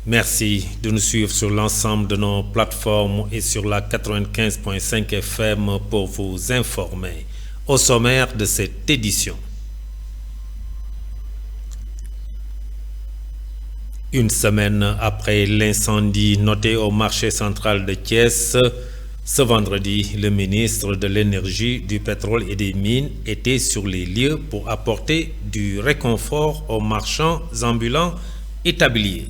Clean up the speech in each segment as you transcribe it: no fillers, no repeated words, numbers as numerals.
Merci de nous suivre sur l'ensemble de nos plateformes et sur la 95.5 FM pour vous informer. Au sommaire de cette édition. Une semaine après l'incendie noté au marché central de Thiès, ce vendredi, le ministre de l'Énergie, du Pétrole et des Mines était sur les lieux pour apporter du réconfort aux marchands ambulants et tabliers.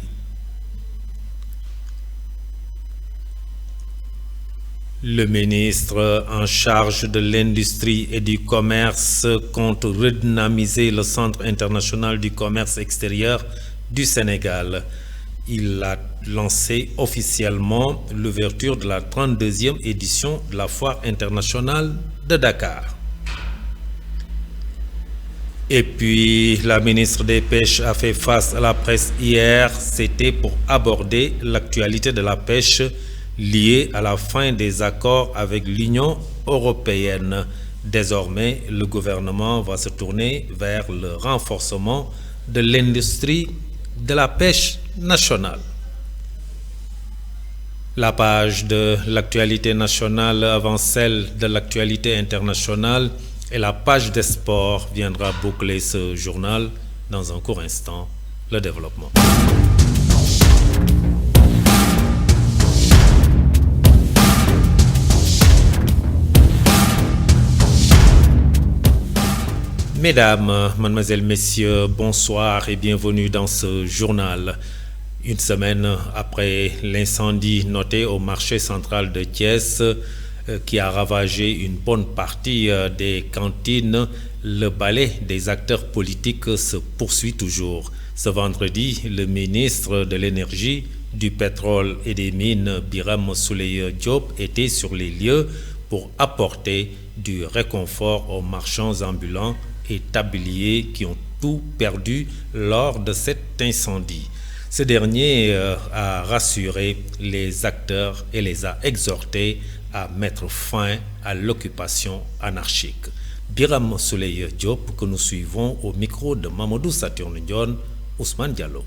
Le ministre en charge de l'industrie et du commerce compte redynamiser le Centre international du commerce extérieur du Sénégal. Il a lancé officiellement l'ouverture de la 32e édition de la Foire internationale de Dakar. Et puis, la ministre des Pêches a fait face à la presse hier. C'était pour aborder l'actualité de la pêche liée à la fin des accords avec l'Union européenne. Désormais, le gouvernement va se tourner vers le renforcement de l'industrie de la pêche nationale. La page de l'actualité nationale avant celle de l'actualité internationale et la page des sports viendra boucler ce journal. Dans un court instant, le développement. Mesdames, mademoiselles, messieurs, bonsoir et bienvenue dans ce journal. Une semaine après l'incendie noté au marché central de Thiès qui a ravagé une bonne partie des cantines, le balai des acteurs politiques se poursuit toujours. Ce vendredi, le ministre de l'Énergie, du Pétrole et des Mines, Birame Souleye Diop, était sur les lieux pour apporter du réconfort aux marchands ambulants et tabliers qui ont tout perdu lors de cet incendie. Ce dernier a rassuré les acteurs et les a exhortés à mettre fin à l'occupation anarchique. Birame Souleye Diop, que nous suivons au micro de Mamadou Saturne Dione, Ousmane Diallo.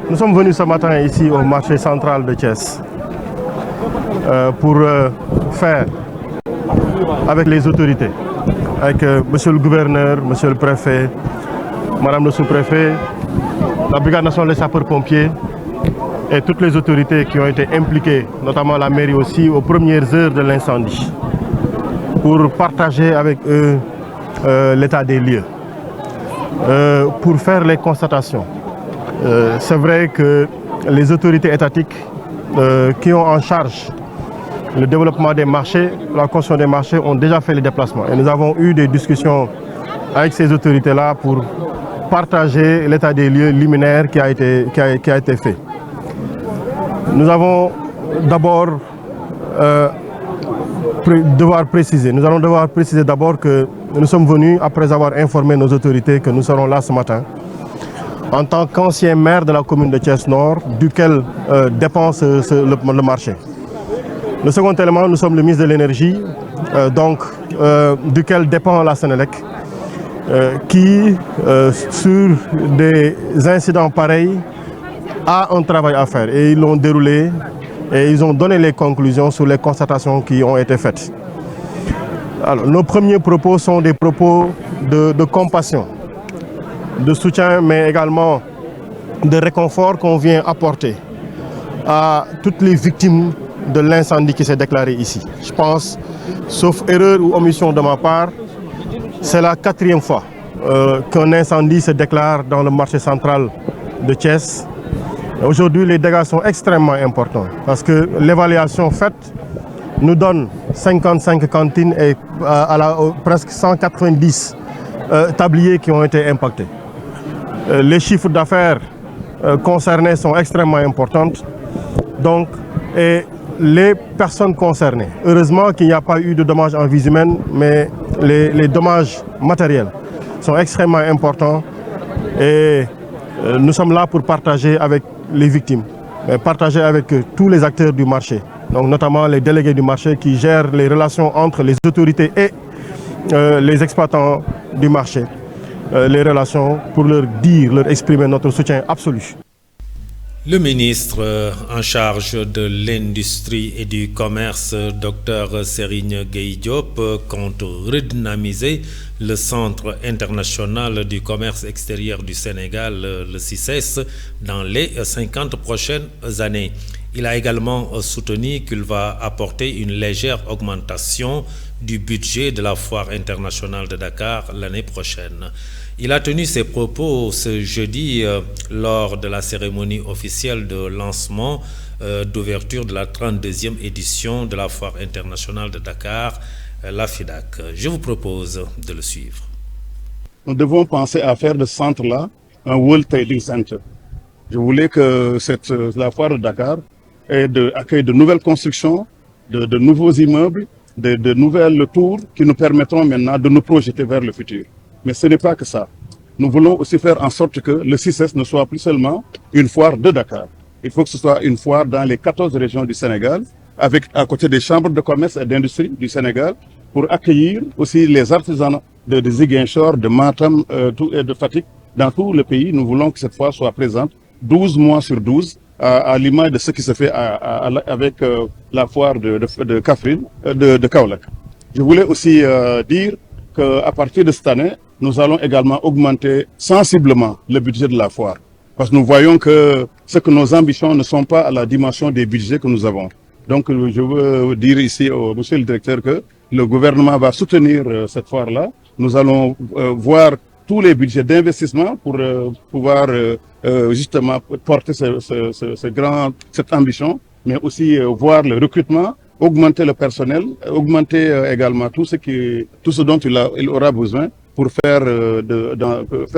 Nous sommes venus ce matin ici au marché central de Thiès pour faire avec les autorités, avec monsieur le gouverneur, monsieur le préfet, madame le sous-préfet, la brigade nationale des sapeurs-pompiers et toutes les autorités qui ont été impliquées, notamment la mairie aussi, aux premières heures de l'incendie, pour partager avec eux l'état des lieux, pour faire les constatations. C'est vrai que les autorités étatiques qui ont en charge le développement des marchés, la construction des marchés ont déjà fait les déplacements. Et nous avons eu des discussions avec ces autorités-là pour partager l'état des lieux liminaire qui a été fait. Nous allons devoir préciser d'abord que nous sommes venus après avoir informé nos autorités que nous serons là ce matin en tant qu'ancien maire de la commune de Thiès-Nord, duquel dépend le marché. Le second élément, nous sommes le ministre de l'Énergie, duquel dépend la Sénélec, qui, sur des incidents pareils, a un travail à faire. Et ils l'ont déroulé et ils ont donné les conclusions sur les constatations qui ont été faites. Alors, nos premiers propos sont des propos de compassion, de soutien, mais également de réconfort qu'on vient apporter à toutes les victimes de l'incendie qui s'est déclaré ici. Je pense, sauf erreur ou omission de ma part, c'est la 4e fois qu'un incendie se déclare dans le marché central de Thiès. Aujourd'hui, les dégâts sont extrêmement importants parce que l'évaluation faite nous donne 55 cantines et presque 190 tabliers qui ont été impactés. Les chiffres d'affaires concernés sont extrêmement importants. Donc, et les personnes concernées, heureusement qu'il n'y a pas eu de dommages en vie humaine, mais les dommages matériels sont extrêmement importants et nous sommes là pour partager avec les victimes, partager avec tous les acteurs du marché, donc notamment les délégués du marché qui gèrent les relations entre les autorités et les exploitants du marché, les relations pour leur exprimer notre soutien absolu. Le ministre en charge de l'industrie et du commerce, Dr Serigne Gueye Diop, compte redynamiser le Centre international du commerce extérieur du Sénégal, le CICES, dans les 50 prochaines années. Il a également soutenu qu'il va apporter une légère augmentation du budget de la Foire internationale de Dakar l'année prochaine. Il a tenu ses propos ce jeudi lors de la cérémonie officielle de lancement d'ouverture de la 32e édition de la Foire internationale de Dakar, la FIDAK. Je vous propose de le suivre. Nous devons penser à faire de ce centre-là un World Trading Center. Je voulais que la Foire de Dakar accueille de nouvelles constructions, de nouveaux immeubles, de nouvelles tours qui nous permettront maintenant de nous projeter vers le futur. Mais ce n'est pas que ça. Nous voulons aussi faire en sorte que le CICES ne soit plus seulement une foire de Dakar. Il faut que ce soit une foire dans les 14 régions du Sénégal, avec à côté des chambres de commerce et d'industrie du Sénégal, pour accueillir aussi les artisans de Ziguinchor, de Matam et de Fatick. Dans tout le pays, nous voulons que cette foire soit présente 12 mois sur 12, à l'image de ce qui se fait avec la foire de Kaffrine, de Kaolack. Je voulais aussi dire qu'à partir de cette année, nous allons également augmenter sensiblement le budget de la foire. Parce que nous voyons que nos ambitions ne sont pas à la dimension des budgets que nous avons. Donc je veux dire ici au monsieur le directeur que le gouvernement va soutenir cette foire-là. Nous allons voir tous les budgets d'investissement pour pouvoir justement porter cette ambition, mais aussi voir le recrutement, augmenter le personnel, augmenter également tout ce dont il aura besoin pour faire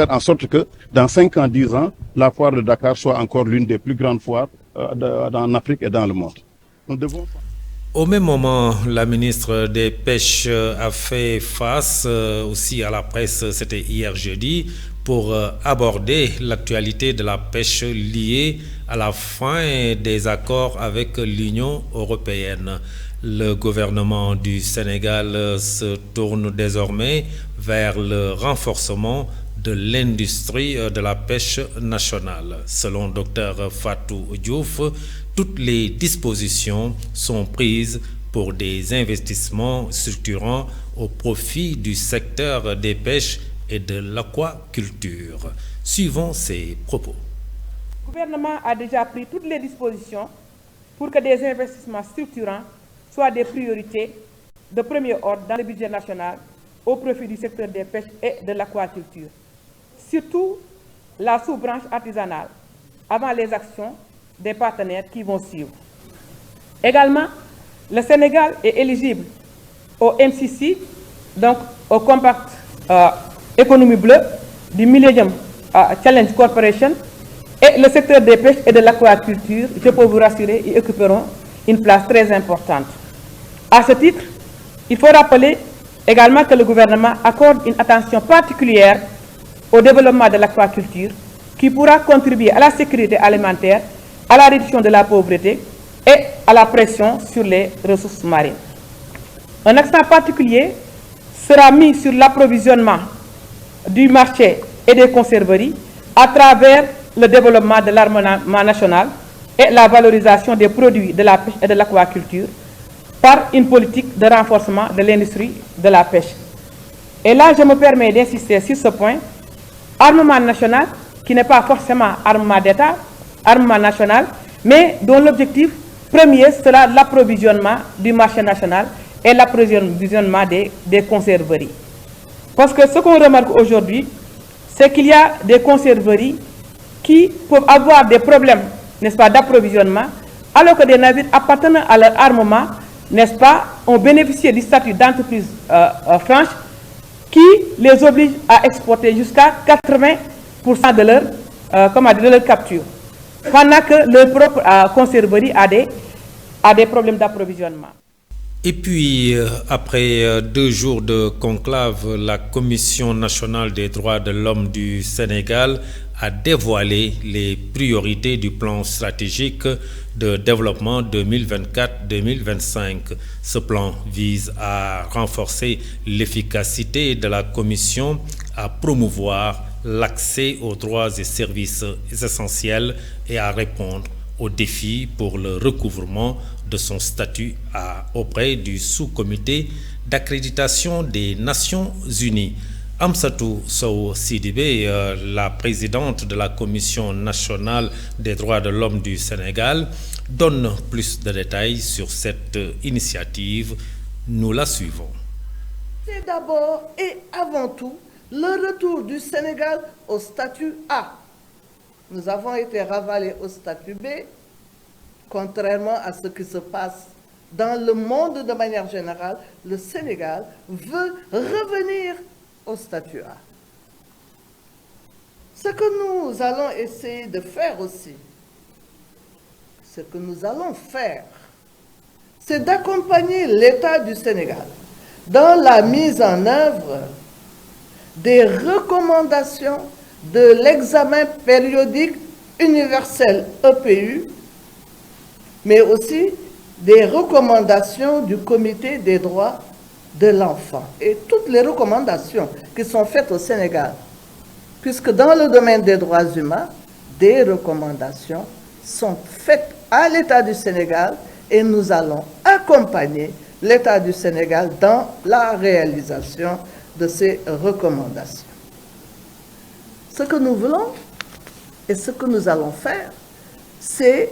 en sorte que dans 5 ans, 10 ans, la foire de Dakar soit encore l'une des plus grandes foires en Afrique et dans le monde. Nous devons... Au même moment, la ministre des Pêches a fait face aussi à la presse, c'était hier jeudi, pour aborder l'actualité de la pêche liée à la fin des accords avec l'Union européenne. Le gouvernement du Sénégal se tourne désormais vers le renforcement de l'industrie de la pêche nationale. Selon Dr Fatou Diouf, toutes les dispositions sont prises pour des investissements structurants au profit du secteur des pêches et de l'aquaculture. Suivons ses propos. Le gouvernement a déjà pris toutes les dispositions pour que des investissements structurants soient des priorités de premier ordre dans le budget national au profit du secteur des pêches et de l'aquaculture. Surtout la sous-branche artisanale, avant les actions des partenaires qui vont suivre. Également, le Sénégal est éligible au MCC, donc au Compact Économie Bleue du Millennium Challenge Corporation, et le secteur des pêches et de l'aquaculture, je peux vous rassurer, y occuperont une place très importante. À ce titre, il faut rappeler également que le gouvernement accorde une attention particulière au développement de l'aquaculture qui pourra contribuer à la sécurité alimentaire, à la réduction de la pauvreté et à la pression sur les ressources marines. Un accent particulier sera mis sur l'approvisionnement du marché et des conserveries à travers le développement de l'armement national et la valorisation des produits de la pêche et de l'aquaculture par une politique de renforcement de l'industrie de la pêche. Et là, je me permets d'insister sur ce point. Armement national, qui n'est pas forcément armement d'État, armement national, mais dont l'objectif premier sera l'approvisionnement du marché national et l'approvisionnement des conserveries. Parce que ce qu'on remarque aujourd'hui, c'est qu'il y a des conserveries qui peuvent avoir des problèmes, n'est-ce pas, d'approvisionnement, alors que des navires appartenant à leur armement, n'est-ce pas, ont bénéficié du statut d'entreprise franche qui les oblige à exporter jusqu'à 80% de leur capture, pendant que leur propre conserverie a des problèmes d'approvisionnement. Et puis, après 2 jours de conclave, la Commission nationale des droits de l'homme du Sénégal a dévoilé les priorités du plan stratégique de développement 2024-2025. Ce plan vise à renforcer l'efficacité de la Commission, à promouvoir l'accès aux droits et services essentiels et à répondre aux défis pour le recouvrement de son statut auprès du sous-comité d'accréditation des Nations Unies. Amsatou Sow Sidibé, la présidente de la Commission nationale des droits de l'homme du Sénégal, donne plus de détails sur cette initiative. Nous la suivons. C'est d'abord et avant tout le retour du Sénégal au statut A. Nous avons été ravalés au statut B, contrairement à ce qui se passe dans le monde de manière générale. Le Sénégal veut revenir au statut A. Ce que nous allons essayer de faire aussi, c'est d'accompagner l'État du Sénégal dans la mise en œuvre des recommandations de l'examen périodique universel EPU, mais aussi des recommandations du Comité des droits de l'enfant et toutes les recommandations qui sont faites au Sénégal, puisque dans le domaine des droits humains, des recommandations sont faites à l'État du Sénégal et nous allons accompagner l'État du Sénégal dans la réalisation de ces recommandations. Ce que nous voulons et ce que nous allons faire, c'est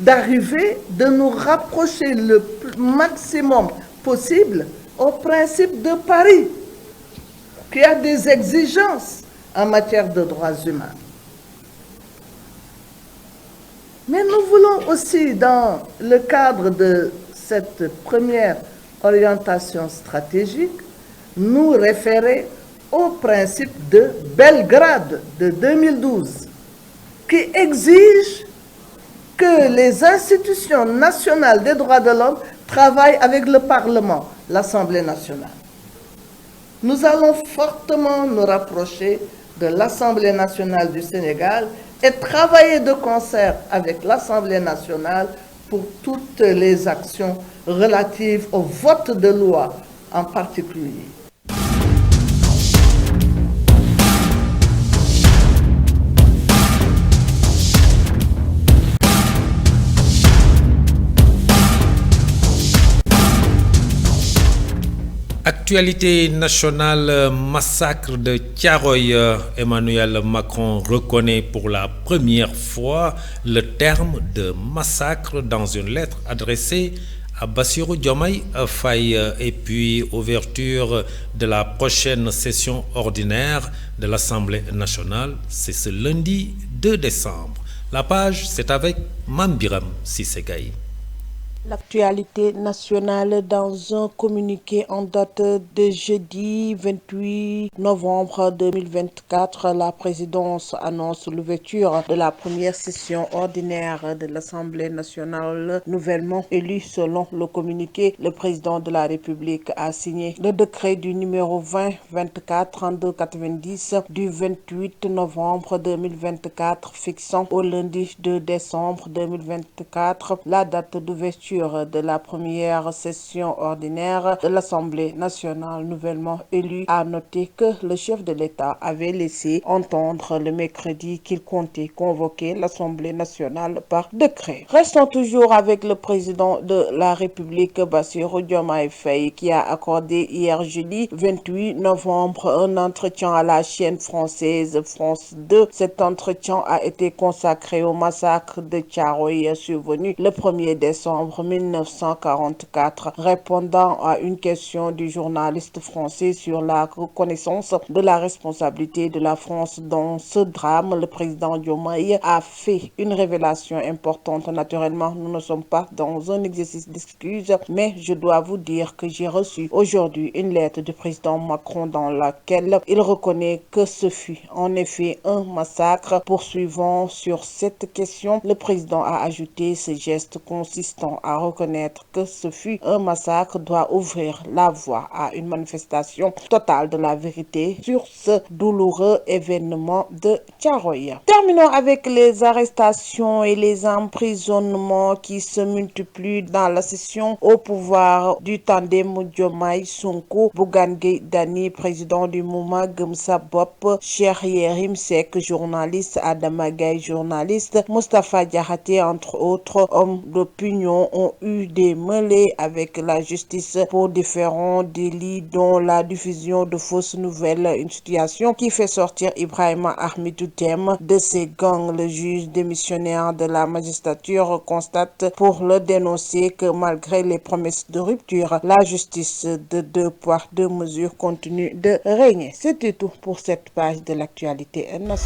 d'arriver, de nous rapprocher le maximum possible au principe de Paris, qui a des exigences en matière de droits humains. Mais nous voulons aussi, dans le cadre de cette première orientation stratégique, nous référer au principe de Belgrade de 2012, qui exige que les institutions nationales des droits de l'homme travaillent avec le Parlement, l'Assemblée nationale. Nous allons fortement nous rapprocher de l'Assemblée nationale du Sénégal et travailler de concert avec l'Assemblée nationale pour toutes les actions relatives au vote de loi en particulier. Actualité nationale, massacre de Thiaroye. Emmanuel Macron reconnaît pour la première fois le terme de massacre dans une lettre adressée à Bassirou Diomaye Faye. Et puis, ouverture de la prochaine session ordinaire de l'Assemblée nationale, c'est ce lundi 2 décembre. La page, c'est avec Mambiram Sissegaï. L'actualité nationale dans un communiqué en date de jeudi 28 novembre 2024, la présidence annonce l'ouverture de la première session ordinaire de l'Assemblée nationale nouvellement élue. Selon le communiqué, le président de la République a signé le décret du numéro 20-24-32-90 du 28 novembre 2024 fixant au lundi 2 décembre 2024 la date d'ouverture de la première session ordinaire de l'Assemblée nationale nouvellement élue. A noté que le chef de l'État avait laissé entendre le mercredi qu'il comptait convoquer l'Assemblée nationale par décret. Restons toujours avec le président de la République, Bassirou Diomaye Faye, qui a accordé hier jeudi 28 novembre un entretien à la chaîne française France 2. Cet entretien a été consacré au massacre de Thiaroye survenu le 1er décembre 1944, répondant à une question du journaliste français sur la reconnaissance de la responsabilité de la France dans ce drame. Le président Diomaye a fait une révélation importante. Naturellement, nous ne sommes pas dans un exercice d'excuse, mais je dois vous dire que j'ai reçu aujourd'hui une lettre du président Macron dans laquelle il reconnaît que ce fut en effet un massacre. Poursuivant sur cette question, le président a ajouté ce geste consistant à reconnaître que ce fut un massacre doit ouvrir la voie à une manifestation totale de la vérité sur ce douloureux événement de Thiaroye. Terminons avec les arrestations et les emprisonnements qui se multiplient dans la session au pouvoir du tandem Diomaye Sonko, Bougane Gueye Dany, président du mouvement Gëm Sa Bopp, Cheikh Yérim Seck, journaliste, Adama Gaye, journaliste, Moustapha Diakhaté, entre autres hommes d'opinion, ont eu des mêlées avec la justice pour différents délits dont la diffusion de fausses nouvelles, une situation qui fait sortir Ibrahima Ahmedou Dème de ses gangs. Le juge démissionnaire de la magistrature constate pour le dénoncer que malgré les promesses de rupture, la justice de 2 poids 2 mesures continue de régner. C'était tout pour cette page de l'actualité nationale.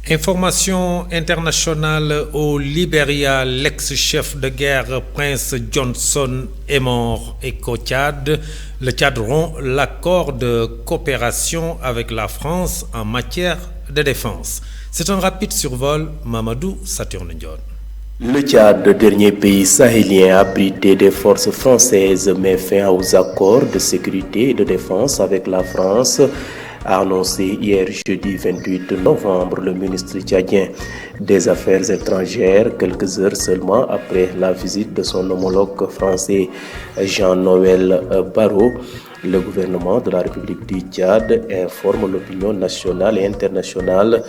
Information internationale au Libéria, l'ex-chef de guerre Prince Johnson est mort et qu'au Tchad, le Tchad rompt l'accord de coopération avec la France en matière de défense. C'est un rapide survol, Mamadou Saturne Ndione. Le Tchad, dernier pays sahélien abrité des forces françaises, met fin aux accords de sécurité et de défense avec la France, a annoncé hier jeudi 28 novembre le ministre tchadien des Affaires étrangères, quelques heures seulement après la visite de son homologue français Jean-Noël Barrot. Le gouvernement de la République du Tchad informe l'opinion nationale et internationale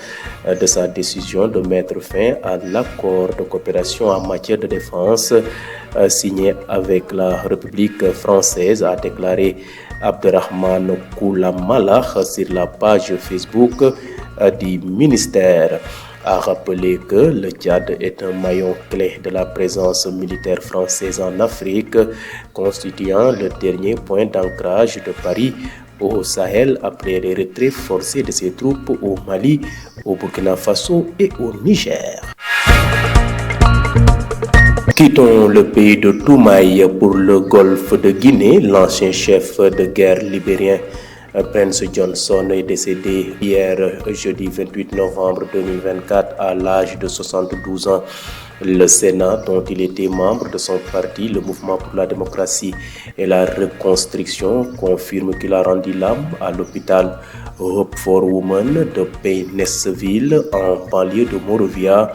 de sa décision de mettre fin à l'accord de coopération en matière de défense signé avec la République française, a déclaré Abderrahmane Koulamala sur la page Facebook du ministère. A rappelé que le Tchad est un maillon clé de la présence militaire française en Afrique, constituant le dernier point d'ancrage de Paris au Sahel après les retraits forcés de ses troupes au Mali, au Burkina Faso et au Niger. Quittons le pays de Toumaï pour le golfe de Guinée. L'ancien chef de guerre libérien Prince Johnson est décédé hier, jeudi 28 novembre 2024, à l'âge de 72 ans. Le Sénat, dont il était membre de son parti, le Mouvement pour la démocratie et la reconstruction, confirme qu'il a rendu l'âme à l'hôpital Hope for Women de Paynesville, en banlieue de Monrovia.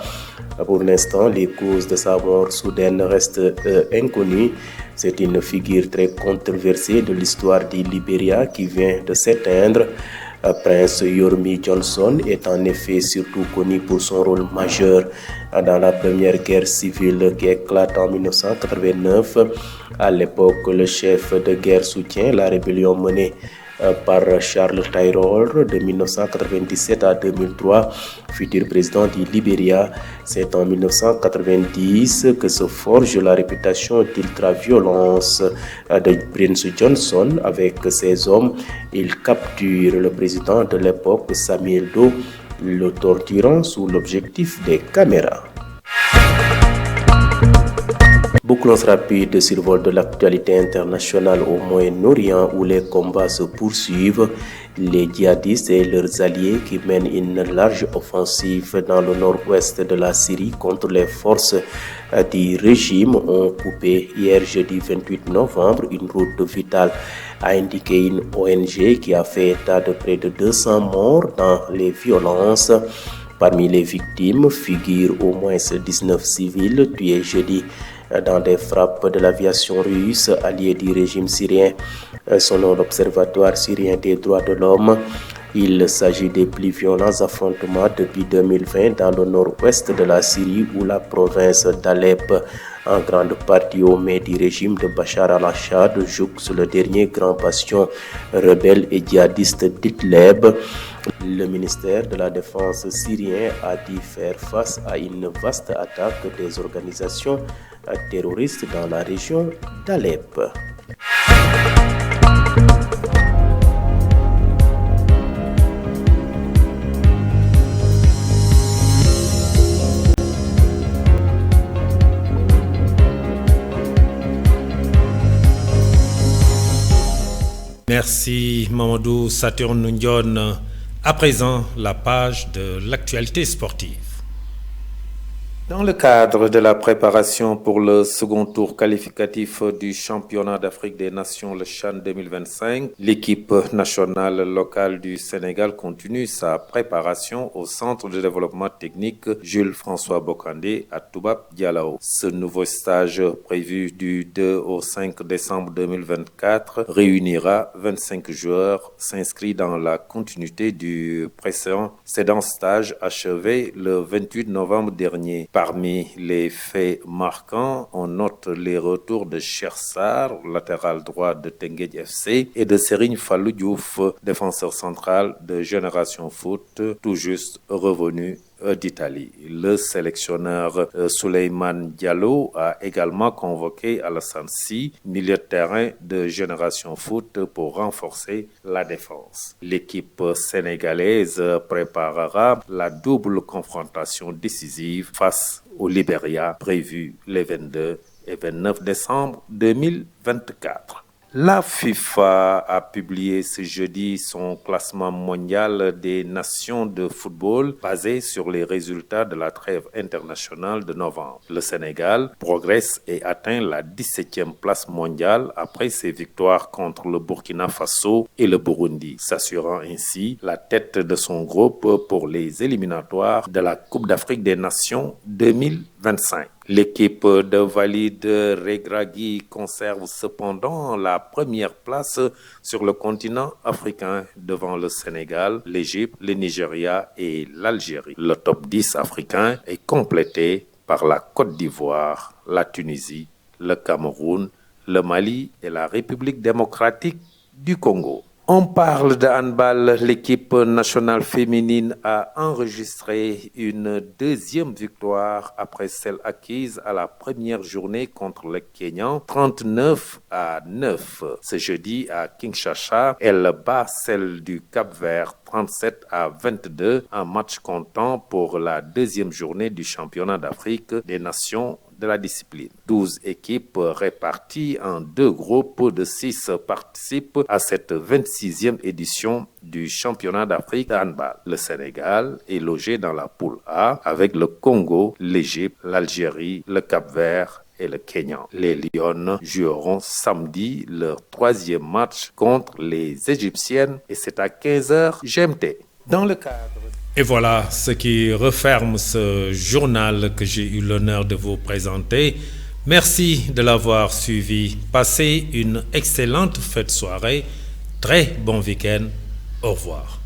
Pour l'instant, les causes de sa mort soudaine restent inconnues. C'est une figure très controversée de l'histoire du Libéria qui vient de s'éteindre. Prince Yormi Johnson est en effet surtout connu pour son rôle majeur dans la première guerre civile qui éclate en 1989. À l'époque, le chef de guerre soutient la rébellion menée par Charles Taylor de 1997 à 2003, futur président du Libéria. C'est en 1990 que se forge la réputation d'ultra-violence de Prince Johnson. Avec ses hommes, il capture le président de l'époque, Samuel Doe, le torturant sous l'objectif des caméras. Bouclons rapide survol de l'actualité internationale au Moyen-Orient où les combats se poursuivent. Les djihadistes et leurs alliés qui mènent une large offensive dans le nord-ouest de la Syrie contre les forces du régime ont coupé hier jeudi 28 novembre une route vitale, a indiqué une ONG qui a fait état de près de 200 morts dans les violences. Parmi les victimes figurent au moins 19 civils tués jeudi dans des frappes de l'aviation russe alliée du régime syrien. Selon l'Observatoire syrien des droits de l'homme, il s'agit des plus violents affrontements depuis 2020 dans le nord-ouest de la Syrie où la province d'Alep, en grande partie aux mains du régime de Bachar al-Assad, jouxte le dernier grand bastion rebelle et djihadiste d'Idlib. Le ministère de la Défense syrien a dû faire face à une vaste attaque des organisations terroristes dans la région d'Alep. Merci Mamadou Saturne Ndione. À présent, la page de l'actualité sportive. Dans le cadre de la préparation pour le second tour qualificatif du championnat d'Afrique des Nations, le CHAN 2025, l'équipe nationale locale du Sénégal continue sa préparation au centre de développement technique Jules-François Bocandé à Toubab Dialaw. Ce nouveau stage prévu du 2 au 5 décembre 2024 réunira 25 joueurs s'inscrits dans la continuité du précédent stage achevé le 28 novembre dernier. Parmi les faits marquants, on note les retours de Cheikh Sarr, latéral droit de Teungueth FC, et de Serigne Fallou Diouf, défenseur central de Génération Foot, tout juste revenu d'Italie. Le sélectionneur Souleymane Diallo a également convoqué Alassane Sy, milieu de terrain de Génération Foot, pour renforcer la défense. L'équipe sénégalaise préparera la double confrontation décisive face au Libéria, prévue les 22 et 29 décembre 2024. La FIFA a publié ce jeudi son classement mondial des nations de football basé sur les résultats de la trêve internationale de novembre. Le Sénégal progresse et atteint la 17e place mondiale après ses victoires contre le Burkina Faso et le Burundi, s'assurant ainsi la tête de son groupe pour les éliminatoires de la Coupe d'Afrique des Nations 2025. L'équipe de Walid Regragui conserve cependant la première place sur le continent africain devant le Sénégal, l'Égypte, le Nigeria et l'Algérie. Le top 10 africain est complété par la Côte d'Ivoire, la Tunisie, le Cameroun, le Mali et la République démocratique du Congo. On parle de handball. L'équipe nationale féminine a enregistré une deuxième victoire après celle acquise à la première journée contre le Kenya, 39-9. Ce jeudi à Kinshasa, elle bat celle du Cap-Vert 37-22, un match comptant pour la deuxième journée du championnat d'Afrique des Nations de la discipline. 12 équipes réparties en 2 groupes de 6 participent à cette 26e édition du championnat d'Afrique de handball. Le Sénégal est logé dans la poule A avec le Congo, l'Égypte, l'Algérie, le Cap-Vert et le Kenya. Les Lions joueront samedi leur 3e match contre les Égyptiennes et c'est à 15h GMT. Dans le cadre. Et voilà ce qui referme ce journal que j'ai eu l'honneur de vous présenter. Merci de l'avoir suivi. Passez une excellente fête soirée. Très bon week-end. Au revoir.